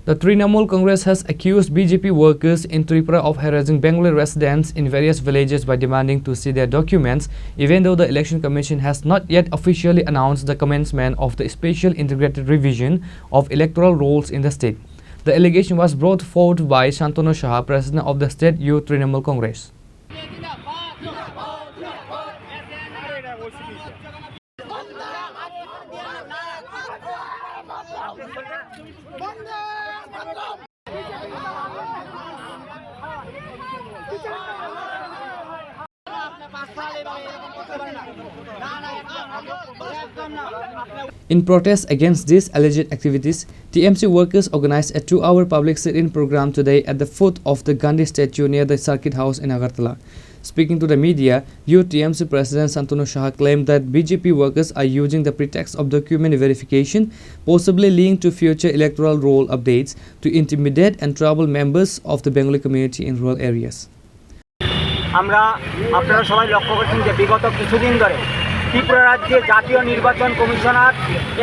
The Trinamool Congress has accused BJP workers in Tripura of harassing Bengali residents in various villages by demanding to see their documents, even though the Election Commission has not yet officially announced the commencement of the special integrated revision of electoral rolls in the state. The allegation was brought forward by Shantanu Saha, president of the State Youth Trinamool Congress. In protest against these alleged activities, TMC workers organized a 2-hour public sit-in program today at the foot of the Gandhi statue near the Circuit House in Agartala. Speaking to the media, Youth TMC President Shantanu Saha claimed that BJP workers are using the pretext of document verification, possibly linked to future electoral roll updates, to intimidate and trouble members of the Bengali community in rural areas. আমরা আপনারা সবাই লক্ষ্য করছেন যে বিগত কিছুদিন ধরে ত্রিপুরা রাজ্যে জাতীয় নির্বাচন কমিশনার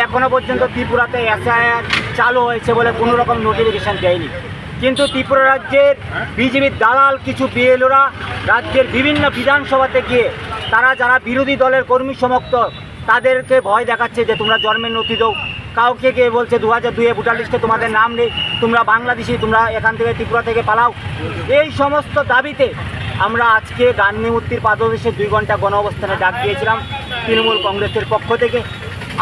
এখনো পর্যন্ত ত্রিপুরাতে এসআইআর চালু হয়েছে বলে কোনো রকম নোটিফিকেশন দেয়নি। কিন্তু ত্রিপুরা রাজ্যের বিজেপির দালাল কিছু বিএলওরা রাজ্যের বিভিন্ন বিধানসভাতে গিয়ে তারা যারা বিরোধী দলের কর্মী সমর্থক তাদেরকে ভয় দেখাচ্ছে যে তোমরা জন্মের নথি দাও, কাউকে গিয়ে বলছে 2002 ভোটার লিস্টে তোমাদের নাম নেই, তোমরা বাংলাদেশি, তোমরা এখান থেকে ত্রিপুরা থেকে পালাও। এই সমস্ত দাবিতে আমরা আজকে গান্ধী মূর্তির পাদদেশে 2 ঘন্টা গণ অবস্থানে ডাক দিয়েছিলাম তৃণমূল কংগ্রেসের পক্ষ থেকে।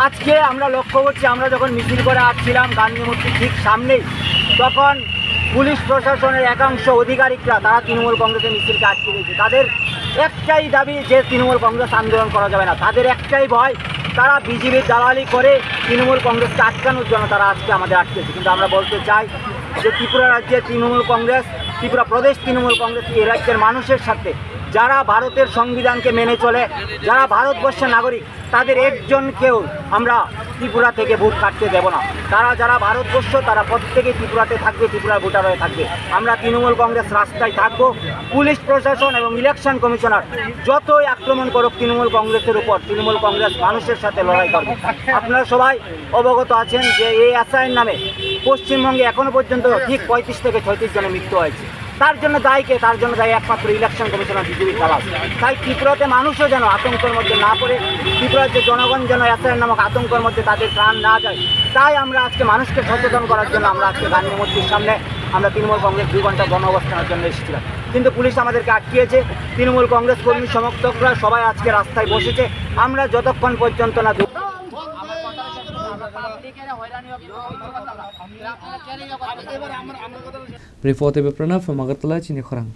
আজকে আমরা লক্ষ্য করছি, আমরা যখন মিছিল করে আসছিলাম গান্ধী মূর্তির ঠিক সামনেই, তখন পুলিশ প্রশাসনের একাংশ আধিকারিকরা তারা তৃণমূল কংগ্রেসের মিছিলকে আটকে দিয়েছে। তাদের একটাই দাবি যে তৃণমূল কংগ্রেস আন্দোলন করা যাবে না, তাদের একটাই ভয়, তারা বিজেপির দালালি করে তৃণমূল কংগ্রেসকে আটকানোর জন্য তারা আজকে আমাদের আটকেছে। কিন্তু আমরা বলতে চাই যে ত্রিপুরা রাজ্যের তৃণমূল কংগ্রেস, ত্রিপুরা প্রদেশ তৃণমূল কংগ্রেস এই রাজ্যের মানুষের সাথে যারা ভারতের সংবিধানকে মেনে চলে, যারা ভারতবর্ষের নাগরিক, তাদের একজনকেও আমরা ত্রিপুরা থেকে ভোট কাটতে দেব না। তারা যারা ভারতবর্ষ তারা প্রত্যেকেই ত্রিপুরাতে থাকবে, ত্রিপুরার ভোটার হয়ে থাকবে। আমরা তৃণমূল কংগ্রেস রাস্তায় থাকবো। পুলিশ প্রশাসন এবং ইলেকশন কমিশনার যতই আক্রমণ করুক তৃণমূল কংগ্রেসের উপর, তৃণমূল কংগ্রেস মানুষের সাথে লড়াই করবে। আপনারা সবাই অবগত আছেন যে এই এসআইআর নামে পশ্চিমবঙ্গে এখনো পর্যন্ত ঠিক 35 থেকে 36 জনের মৃত্যু হয়েছে। তার জন্য দায়ীকে, তার জন্য দায়ী একমাত্র ইলেকশন কমিশনার বিজেপি দালাল। তাই ত্রিপুরাতে মানুষও যেন আতঙ্কের মধ্যে না পড়ে, ত্রিপুরার যে জনগণ যেন এসআইআর নামক আতঙ্কের মধ্যে তাদের প্রাণ না যায়, তাই আমরা আজকে মানুষকে সচেতন করার জন্য আমরা আজকে গান্ধী মূর্তির সামনে আমরা তৃণমূল কংগ্রেস 2 ঘন্টা গণ অবস্থানের জন্য এসেছিলাম। কিন্তু পুলিশ আমাদেরকে আটকিয়েছে। তৃণমূল কংগ্রেস কর্মী সমর্থকরা সবাই আজকে রাস্তায় বসেছে। আমরা যতক্ষণ পর্যন্ত না Report by Pranav from Agartala, Chini, Khorang.